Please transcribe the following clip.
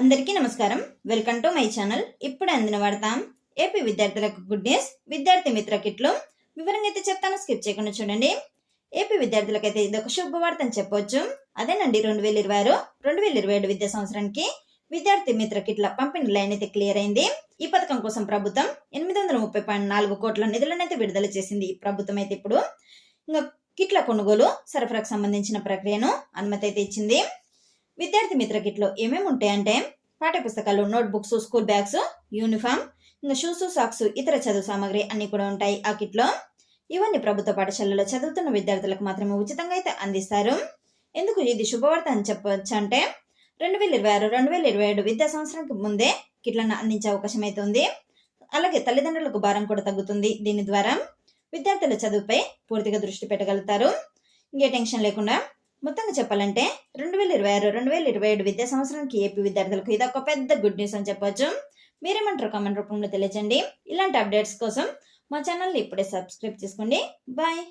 అందరికీ నమస్కారం. Welcome to my channel. ఇప్పుడు అందిన వార్త ఏపీ విద్యార్థులకు గుడ్ న్యూస్. విద్యార్థి మిత్ర కిట్లు వివరంగా అయితే చెప్తాను, స్కిప్ చేయకుండా చూడండి. ఏపీ విద్యార్థులకైతే ఇది ఒక శుభవార్త అని చెప్పవచ్చు. అదేనండి 2026-2027 విద్యా సంవత్సరానికి విద్యార్థి మిత్ర కిట్ల పంపిణీ లైన్ అయితే క్లియర్ అయింది. ఈ పథకం కోసం ప్రభుత్వం 830.4 కోట్ల నిధులనైతే విడుదల చేసింది. ఈ ప్రభుత్వం అయితే ఇప్పుడు ఇంకా కిట్ల కొనుగోలు సరఫరాకు సంబంధించిన ప్రక్రియను అనుమతి అయితే ఇచ్చింది. విద్యార్థి మిత్ర కిట్లో ఏమేమి ఉంటాయంటే పాఠ్య పుస్తకాలు, note books, school bags, uniform, ఇంకా షూస్, సాక్స్, ఇతర చదువు సామాగ్రి అన్ని కూడా ఉంటాయి ఆ కిట్లో. ఇవన్నీ ప్రభుత్వ పాఠశాలలో చదువుతున్న విద్యార్థులకు మాత్రమే ఉచితంగా అయితే అందిస్తారు. ఎందుకు ఇది శుభవార్త అని చెప్పవచ్చు అంటే 2026-2027 విద్యా సంవత్సరానికి ముందే కిట్లను అందించే అవకాశం అయితే ఉంది. అలాగే తల్లిదండ్రులకు భారం కూడా తగ్గుతుంది. దీని ద్వారా విద్యార్థుల చదువుపై పూర్తిగా దృష్టి పెట్టగలుగుతారు. ఇంకే టెన్షన్ లేకుండా. మొత్తంగా చెప్పాలంటే 2026-2027 విద్యా సంవత్సరానికి ఏపీ విద్యార్థులకు ఇది ఒక పెద్ద గుడ్ న్యూస్ అని చెప్పొచ్చు. మీరేమంటారు కామెంట్ రూపంలో తెలియజేయండి. ఇలాంటి అప్డేట్స్ కోసం మా ఛానల్ని ఇప్పుడే సబ్స్క్రైబ్ చేసుకోండి. బాయ్.